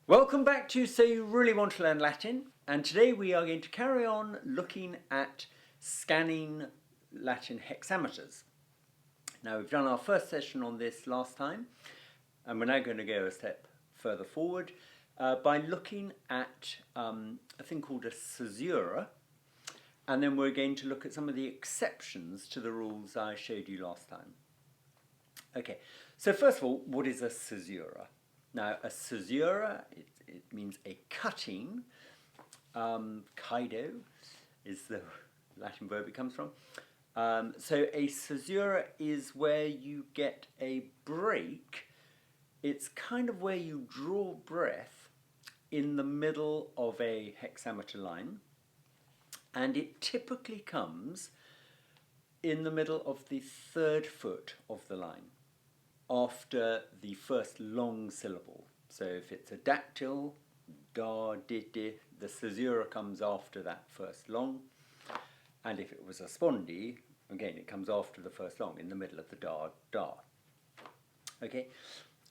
Welcome back to So You Really Want to Learn Latin, and today we are going to carry on looking at scanning Latin hexameters. Now we've done our first session on this last time, and we're now going to go a step further forward by looking at a thing called a Sazura, and then we're going to look at some of the exceptions to the rules I showed you last time. Okay, so first of all, what is a Caesura? Now, a Caesura, it means a cutting. Kaido is the Latin verb it comes from. So a Caesura is where you get a break. It's kind of where you draw breath in the middle of a hexameter line, and it typically comes in the middle of the third foot of the line, after the first long syllable. So if it's a dactyl, da, di, di, the Caesura comes after that first long. And if it was a spondy, again, it comes after the first long, in the middle of the da, da. Okay?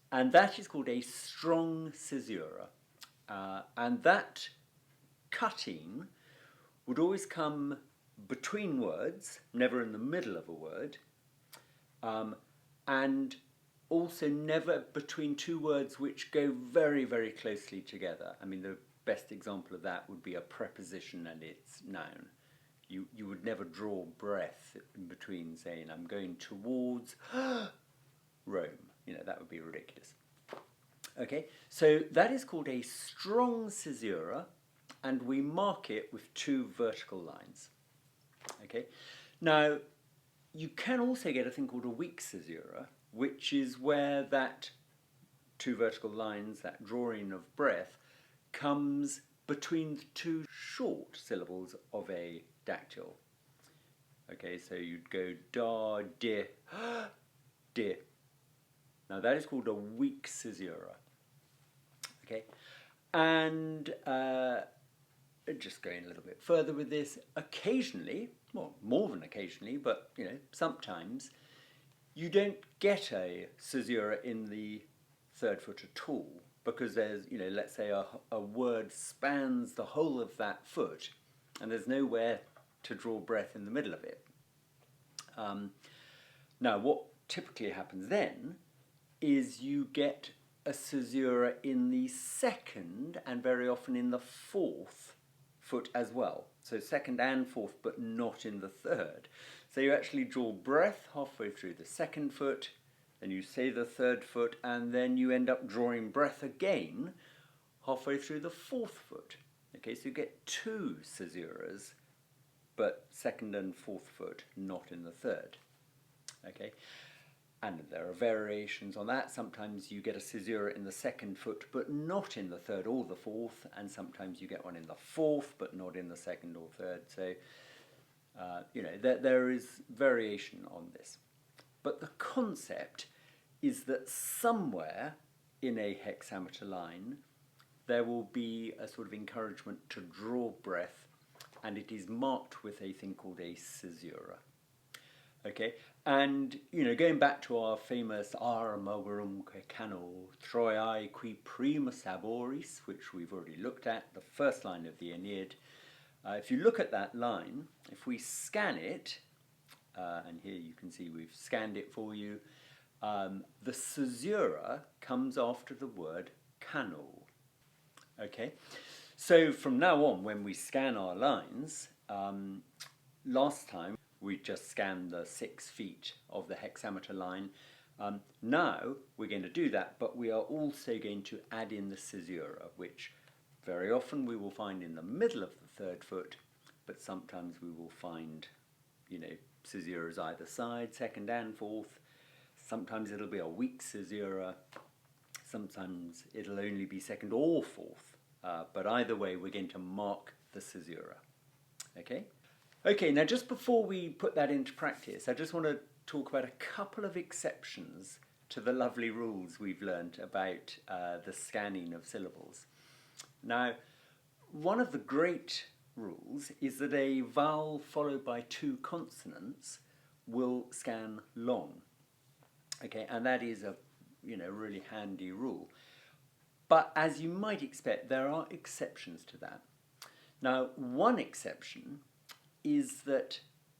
And that is called a strong Caesura. And that cutting would always come between words, never in the middle of a word, and also never between two words which go very, very closely together. I mean, the best example of that would be a preposition and its noun. You would never draw breath in between saying, I'm going towards Rome. You know, that would be ridiculous. Okay, so that is called a strong Caesura, and we mark it with two vertical lines. Okay, now you can also get a thing called a weak Caesura, which is where that two vertical lines, that drawing of breath, comes between the two short syllables of a dactyl. Okay, so you'd go da, di, di. Now that is called a weak Caesura. Okay, and just going a little bit further with this, occasionally, well, more than occasionally, but sometimes, you don't get a Caesura in the third foot at all, because there's, let's say a word spans the whole of that foot, and there's nowhere to draw breath in the middle of it. Now, what typically happens then is you get a Caesura in the second, and very often in the fourth foot as well. So second and fourth, but not in the third. So you actually draw breath halfway through the second foot, then you say the third foot, and then you end up drawing breath again halfway through the fourth foot. Okay, so you get two Caesuras, but second and fourth foot, not in the third. Okay, and there are variations on that. Sometimes you get a Caesura in the second foot, but not in the third or the fourth, and sometimes you get one in the fourth, but not in the second or third. So, there is variation on this. But the concept is that somewhere in a hexameter line, there will be a sort of encouragement to draw breath, and it is marked with a thing called a Caesura. Okay, and going back to our famous Armagurum cano Troiae qui prima saboris, which we've already looked at, the first line of the Aeneid. If you look at that line, if we scan it, and here you can see we've scanned it for you, the Caesura comes after the word cano. Okay, so from now on, when we scan our lines, last time we just scanned the 6 feet of the hexameter line. Now we're going to do that, but we are also going to add in the Caesura, which very often we will find in the middle of the third foot, but sometimes we will find, Caesuras either side, second and fourth. Sometimes it'll be a weak Caesura. Sometimes it'll only be second or fourth. But either way, we're going to mark the Caesura. Okay? Okay, now just before we put that into practice, I just want to talk about a couple of exceptions to the lovely rules we've learnt about the scanning of syllables. Now, one of the great rules is that a vowel followed by two consonants will scan long. Okay, and that is a really handy rule. But as you might expect, there are exceptions to that. Now, one exception is that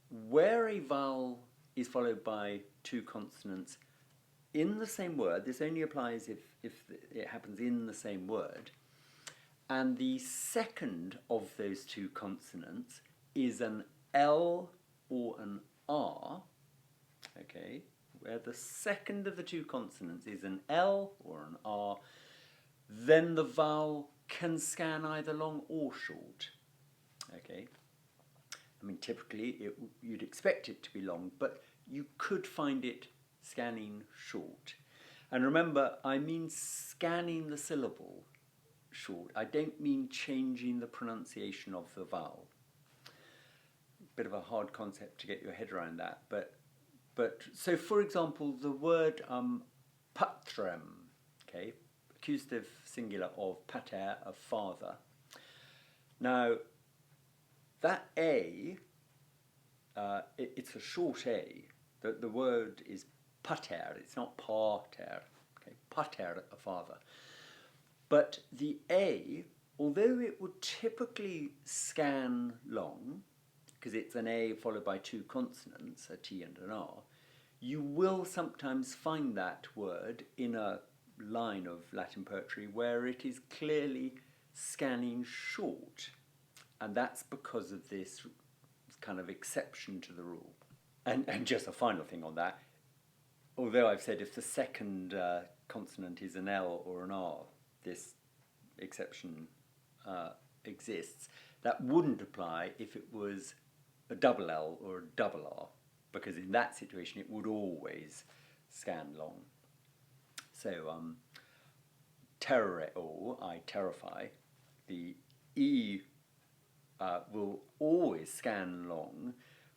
where a vowel is followed by two consonants in the same word, this only applies if it happens in the same word, and the second of those two consonants is an L or an R, okay, where the second of the two consonants is an L or an R, then the vowel can scan either long or short, okay. I mean, typically you'd expect it to be long, but you could find it scanning short. And remember, I mean scanning the syllable short. I don't mean changing the pronunciation of the vowel. Bit of a hard concept to get your head around that, but so for example, the word patrem, okay, accusative singular of pater, of father. Now, that A, it's a short A. The word is pater, it's not pater, okay, pater, a father. But the A, although it would typically scan long, because it's an A followed by two consonants, a T and an R, you will sometimes find that word in a line of Latin poetry where it is clearly scanning short. And that's because of this kind of exception to the rule. And just a final thing on that, although I've said if the second consonant is an L or an R, this exception exists, that wouldn't apply if it was a double L or a double R, because in that situation it would always scan long. So, terroreo, I terrify, the E will always scan long,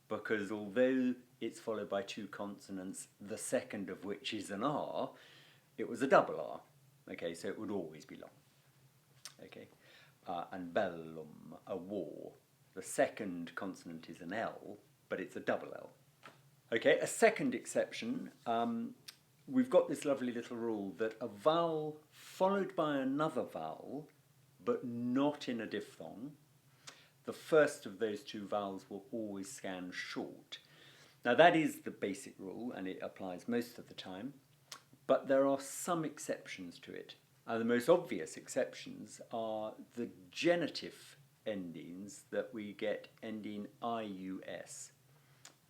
because although it's followed by two consonants, the second of which is an R, it was a double R. Okay, so it would always be long. Okay, and bellum, a war. The second consonant is an L, but it's a double L. Okay, a second exception, we've got this lovely little rule that a vowel followed by another vowel, but not in a diphthong, the first of those two vowels will always scan short. Now that is the basic rule, and it applies most of the time, but there are some exceptions to it. The most obvious exceptions are the genitive endings that we get ending ius,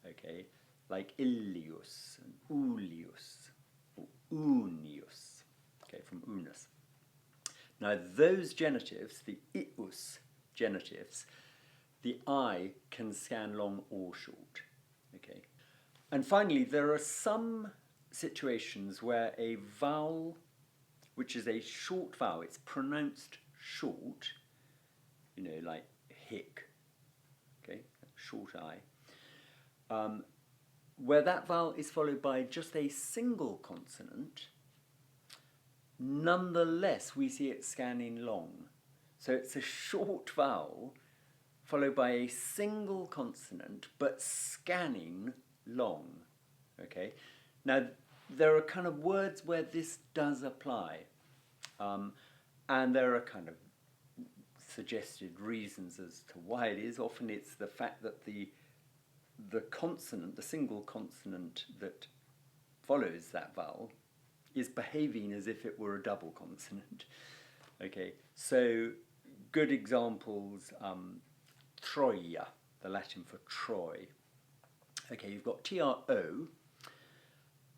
okay, like ilius and ulius or unius, okay, from unus. Now those genitives, the ius genitives, the I can scan long or short, okay. And finally, there are some situations where a vowel, which is a short vowel, it's pronounced short, you know, like hic, okay, short I, where that vowel is followed by just a single consonant, nonetheless we see it scanning long. So it's a short vowel followed by a single consonant, but scanning long, okay? Now, there are kind of words where this does apply, and there are kind of suggested reasons as to why it is. Often it's the fact that the consonant, the single consonant that follows that vowel, is behaving as if it were a double consonant, okay? So, good examples, Troia, the Latin for Troy. Okay, you've got TRO,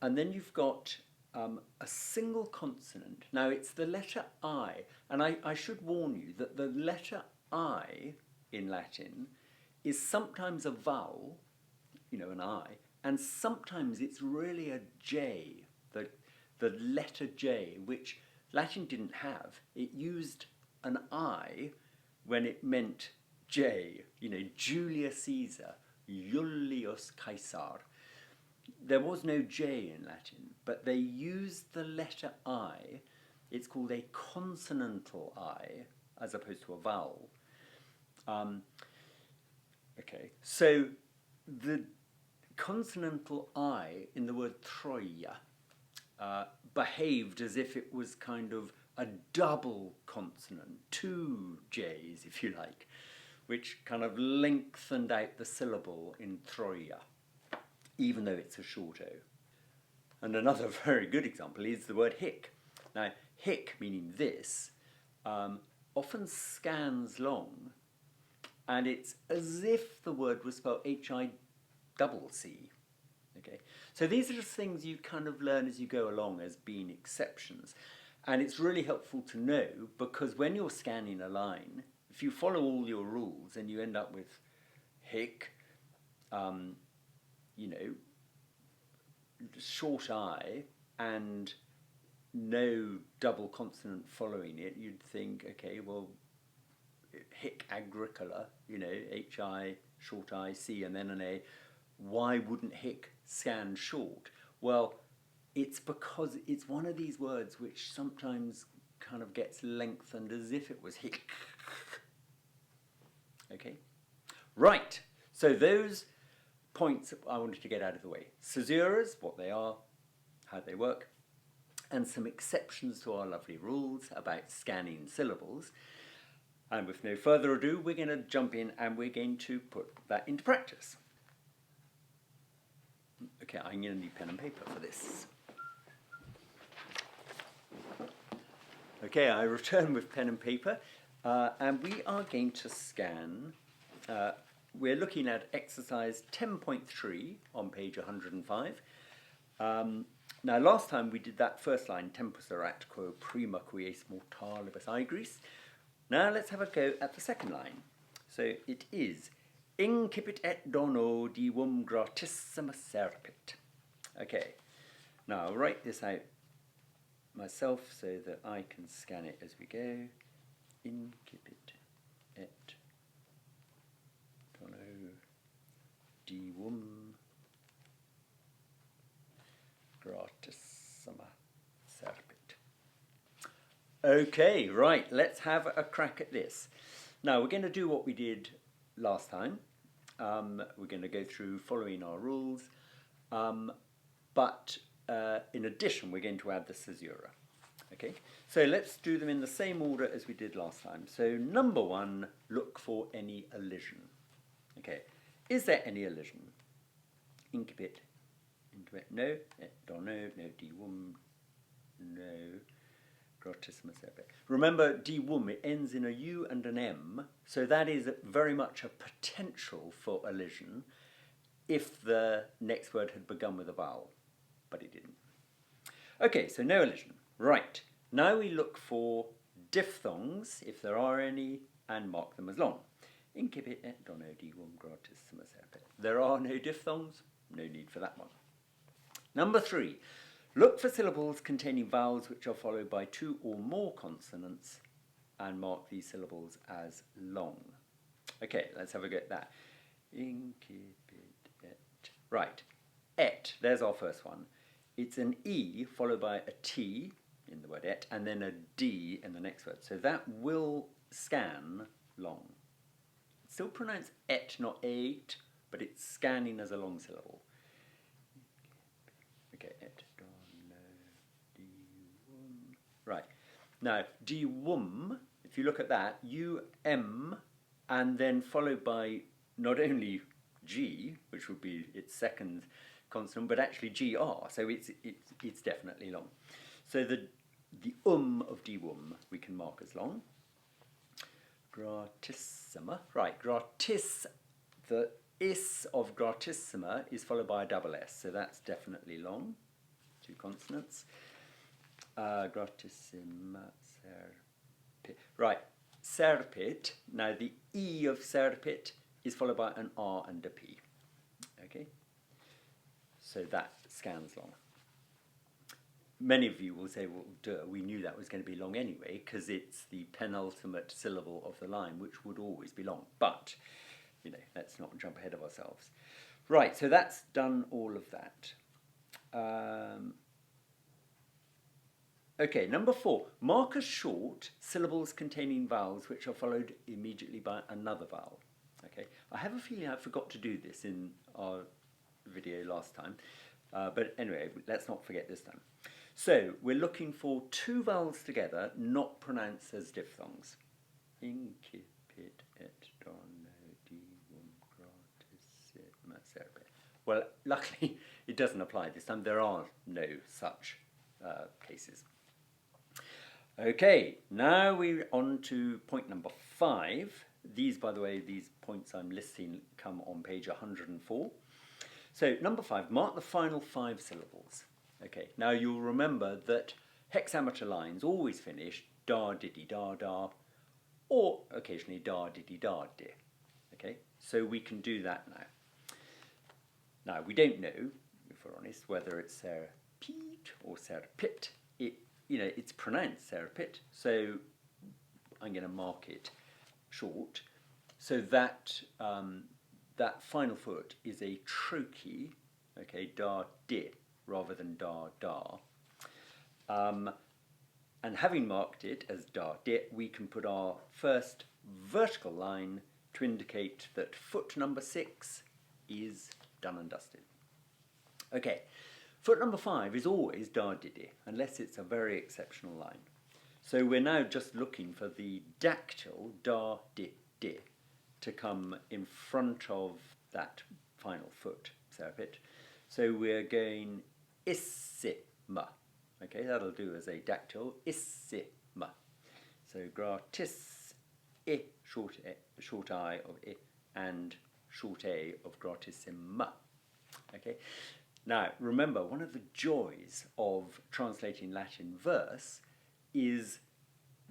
and then you've got a single consonant. Now it's the letter I, and I should warn you that the letter I in Latin is sometimes a vowel, you know, an I, and sometimes it's really a J, the letter J, which Latin didn't have. It used an I when it meant J, you know, Julius Caesar, Julius Caesar. There was no J in Latin, but they used the letter I. It's called a consonantal I, as opposed to a vowel. Okay, so the consonantal I in the word Troia behaved as if it was kind of a double consonant, two J's if you like, which kind of lengthened out the syllable in Troia, even though it's a short O. And another very good example is the word hic. Now, hic, meaning this, often scans long, and it's as if the word was spelled H-I-double-C. Okay, so these are just things you kind of learn as you go along as being exceptions. And it's really helpful to know, because when you're scanning a line, if you follow all your rules and you end up with hic, you know, short I and no double consonant following it, you'd think, okay, well, hic agricola, you know, H-I, short I, C, and then an A, why wouldn't hic scan short? Well, it's because it's one of these words which sometimes kind of gets lengthened as if it was hic. Okay? Right, so those points I wanted to get out of the way. Caesuras, what they are, how they work, and some exceptions to our lovely rules about scanning syllables. And with no further ado, we're going to jump in and we're going to put that into practice. Okay, I'm going to need pen and paper for this. Okay, I return with pen and paper, and we are going to scan. We're looking at exercise 10.3 on page 105. Now, last time we did that first line, tempus erat quo prima quies mortalibus aegris. Now let's have a go at the second line. So it is incipit et dono divum gratissima serpit. Okay, now I'll write this out myself so that I can scan it as we go. Incipit et dono divum gratissima serpit. Okay, right, let's have a crack at this. Now we're going to do what we did last time. We're going to go through following our rules, but in addition we're going to add the Sazura. Okay, so let's do them in the same order as we did last time. So number one, look for any elision. Okay, is there any elision? Incipit, no, et dono, no, divum, no, gratissima serpit. Remember, divum, it ends in a U and an M, so that is very much a potential for elision if the next word had begun with a vowel, but it didn't. Okay, so no elision. Right, now we look for diphthongs, if there are any, and mark them as long. Incipit et dono divum gratissima serpit. There are no diphthongs, no need for that one. Number three, look for syllables containing vowels which are followed by two or more consonants and mark these syllables as long. Okay, let's have a go at that. Incipit et. Right, et, there's our first one. It's an E followed by a T in the word et and then a D in the next word. So that will scan long. It's still pronounced et, not eight, but it's scanning as a long syllable. Okay, et, dono, divum. Right, now divum, if you look at that, U-M, and then followed by not only G, which would be its second consonant, but actually GR, so it's definitely long. So the of divum we can mark as long. Gratissima, right, gratis, the is of gratissima is followed by a double S, so that's definitely long, two consonants. Gratissima, serpit. Right, serpit, now the E of serpit is followed by an R and a P. Okay, so that scans long. Many of you will say, well, duh, we knew that was going to be long anyway, because it's the penultimate syllable of the line, which would always be long. But, you know, let's not jump ahead of ourselves. Right, so that's done all of that. Okay, number four, mark as short syllables containing vowels which are followed immediately by another vowel. Okay, I have a feeling I forgot to do this in our video last time, but anyway, let's not forget this time. So we're looking for two vowels together, not pronounced as diphthongs. Incipit et donodivum gratissima serpe. Well, luckily it doesn't apply this time. There are no such cases. Okay, now we're on to point number 5. These, by the way, these points I'm listing come on page 104. So, number 5, mark the final 5 syllables. Okay, now you'll remember that hexameter lines always finish da diddy da da, or occasionally da diddy da di. Okay, so we can do that now. Now, we don't know, if we're honest, whether it's Sarah Pete or Sarah Pitt. It's pronounced Sarah Pitt, so I'm going to mark it short. So that that final foot is a trochee, okay, da di, rather than da da. And having marked it as da di, we can put our first vertical line to indicate that foot number 6 is done and dusted. Okay. Foot number 5 is always da diddy, unless it's a very exceptional line. So we're now just looking for the dactyl da di di to come in front of that final foot, serpit. So we're going issima. Okay, that'll do as a dactyl, issima. So gratis I, short I of I, and short A of gratissima. Okay. Now, remember, one of the joys of translating Latin verse is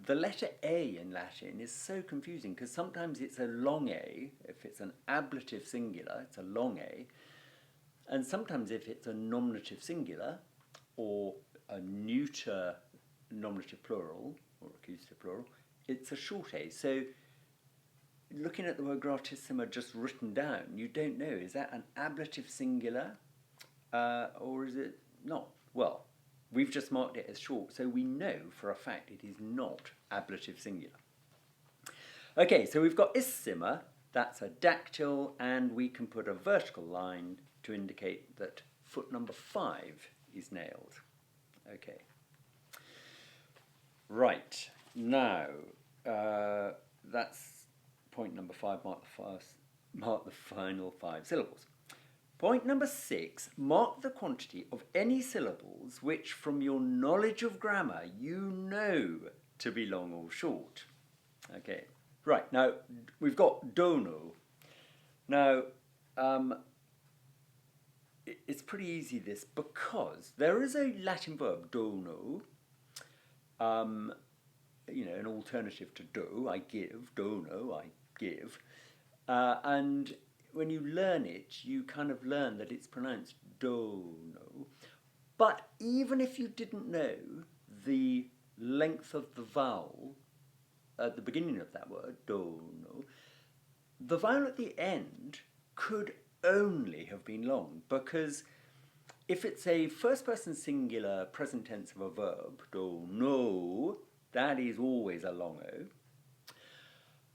the letter A in Latin is so confusing because sometimes it's a long A. If it's an ablative singular, it's a long A. And sometimes if it's a nominative singular or a neuter nominative plural or accusative plural, it's a short A. So looking at the word gratissima just written down, you don't know, is that an ablative singular? Or is it not? Well, we've just marked it as short, so we know for a fact it is not ablative singular. Okay, so we've got issima, that's a dactyl, and we can put a vertical line to indicate that foot number 5 is nailed. Okay. Right, now, that's point number 5, mark the final 5 syllables. Point number 6, mark the quantity of any syllables which from your knowledge of grammar you know to be long or short. Okay, right, now we've got dono. Now, it's pretty easy this because there is a Latin verb, dono, an alternative to do, I give, dono, I give, and when you learn it, you kind of learn that it's pronounced dono. But even if you didn't know the length of the vowel at the beginning of that word, dono, the vowel at the end could only have been long, because if it's a first person singular present tense of a verb, dono, that is always a long O.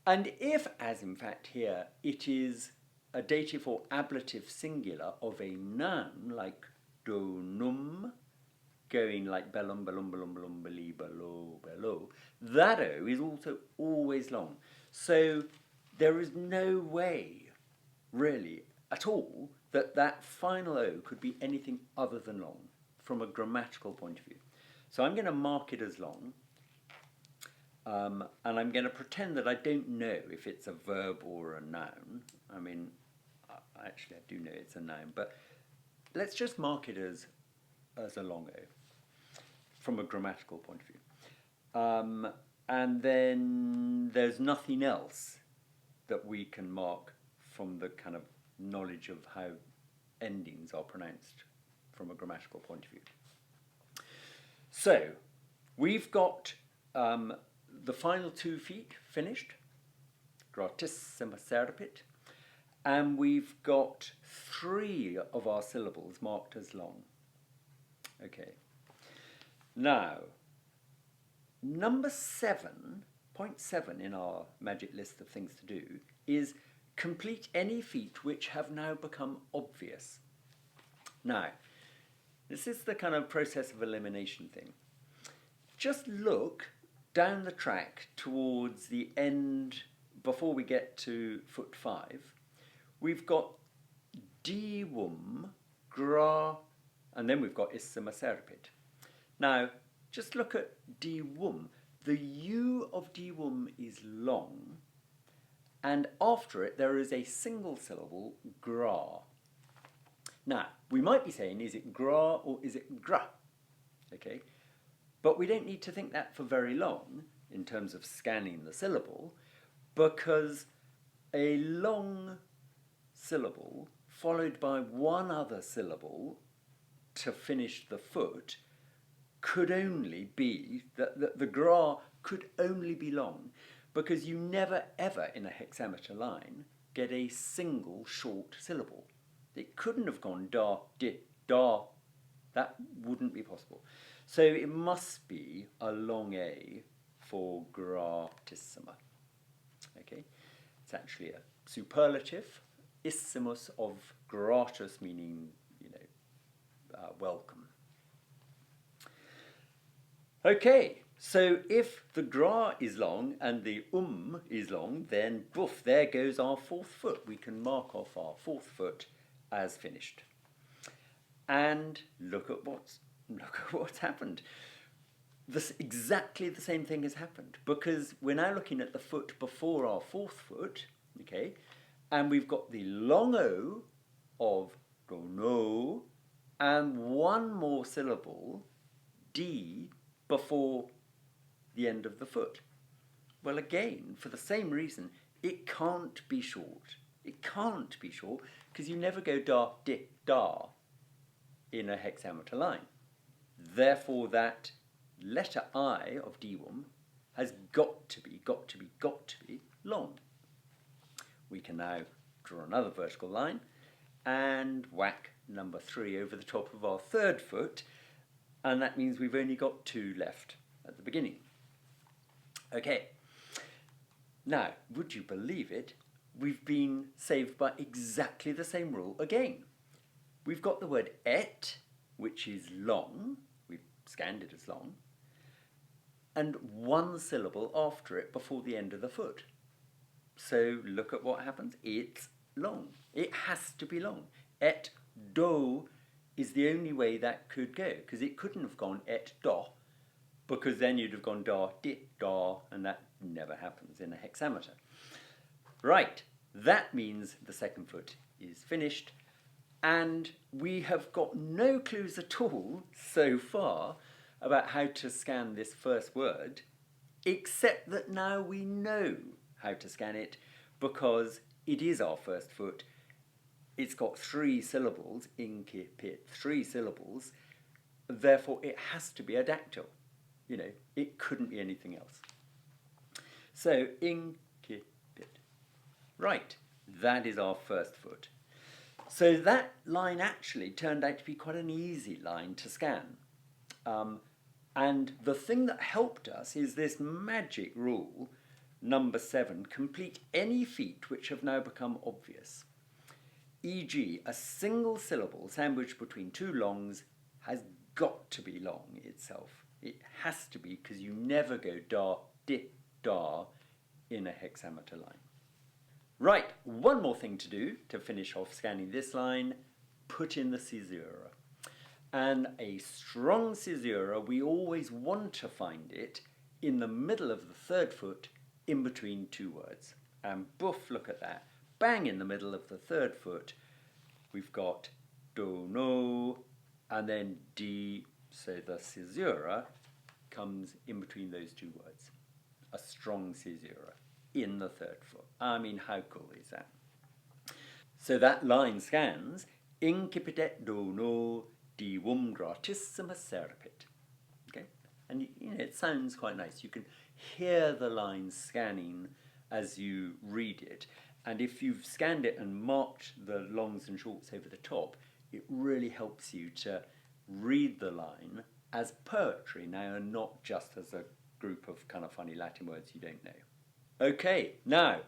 And if, as in fact here, it is a dative or ablative singular of a noun like donum, going like bellum, bellum, bellum, bellum, belly, bello, bello, that O is also always long. So there is no way, really, at all, that that final O could be anything other than long from a grammatical point of view. So I'm going to mark it as long, and I'm going to pretend that I don't know if it's a verb or a noun. I mean, actually I do know it's a noun, but let's just mark it as a long O from a grammatical point of view. And then there's nothing else that we can mark from the kind of knowledge of how endings are pronounced from a grammatical point of view. So we've got the final 2 feet finished, gratissima serpit, and we've got 3 of our syllables marked as long. Okay. Now, number 7, point 7 in our magic list of things to do is complete any feat which have now become obvious. Now, This is the kind of process of elimination thing. Just look down the track towards the end, before we get to foot 5. We've got diwum, gra, and then we've got isthmoserpit. Now, just look at diwum. The U of diwum is long, and after it there is a single syllable, gra. Now, we might be saying, is it gra or is it gra? Okay, but we don't need to think that for very long in terms of scanning the syllable, because a long syllable followed by one other syllable to finish the foot could only be, the gra could only be long, because you never ever in a hexameter line get a single short syllable. It couldn't have gone da, di, da. That wouldn't be possible. So it must be a long A for gratissima. Okay, it's actually a superlative. Issimus of gratus, meaning, welcome. Okay, so if the gra is long and the is long, then boof, there goes our 4th foot. We can mark off our 4th foot as finished. And look at what's happened. Exactly the same thing has happened, because we're now looking at the foot before our 4th foot, okay, and we've got the long O of dono and one more syllable, D, before the end of the foot. Well, again, for the same reason, it can't be short. It can't be short, because you never go da, di, da in a hexameter line. Therefore, that letter I of diwum has got to be long. We can now draw another vertical line and whack number 3 over the top of our 3rd foot, and that means we've only got 2 left at the beginning. Okay, now, would you believe it, we've been saved by exactly the same rule again. We've got the word et, which is long, we've scanned it as long, and one syllable after it before the end of the foot. So look at what happens. It's long. It has to be long. Et do is the only way that could go, because it couldn't have gone et do, because then you'd have gone da, di, da, and that never happens in a hexameter. Right, that means the 2nd foot is finished, and we have got no clues at all so far about how to scan this first word, except that now we know how to scan it, because it is our 1st foot. It's got 3 syllables, incipit, 3 syllables, therefore it has to be a dactyl. It couldn't be anything else. So, incipit. Right, that is our 1st foot. So that line actually turned out to be quite an easy line to scan. And the thing that helped us is this magic rule, number 7, complete any feat which have now become obvious. E.g., a single syllable sandwiched between 2 longs has got to be long itself. It has to be, because you never go da, di, da in a hexameter line. Right, one more thing to do to finish off scanning this line, put in the Caesura. And a strong Caesura, we always want to find it in the middle of the 3rd foot, in between 2 words. And boof, look at that. Bang in the middle of the 3rd foot, we've got do, no, and then D, so the Caesura comes in between those 2 words. A strong Caesura in the 3rd foot. I mean, how cool is that? So that line scans, incipitet do, no, diwum gratissima serpit. Okay? And it sounds quite nice. You can hear the line scanning as you read it. And if you've scanned it and marked the longs and shorts over the top, it really helps you to read the line as poetry now, and not just as a group of kind of funny Latin words you don't know. Okay, now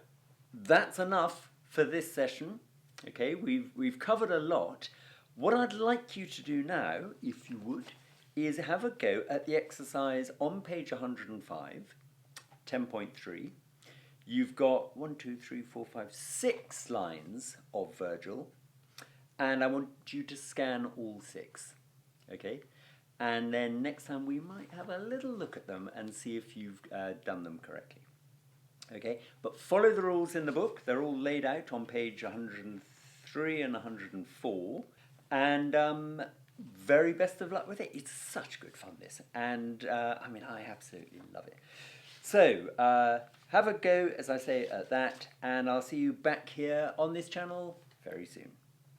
that's enough for this session. Okay, we've covered a lot. What I'd like you to do now, if you would, is have a go at the exercise on page 105, 10.3. You've got 6 lines of Virgil, and I want you to scan all 6, okay? And then next time we might have a little look at them and see if you've done them correctly. Okay, but follow the rules in the book. They're all laid out on page 103 and 104. And very best of luck with it. It's such good fun, this. And I mean, I absolutely love it. So have a go, as I say, at that. And I'll see you back here on this channel very soon.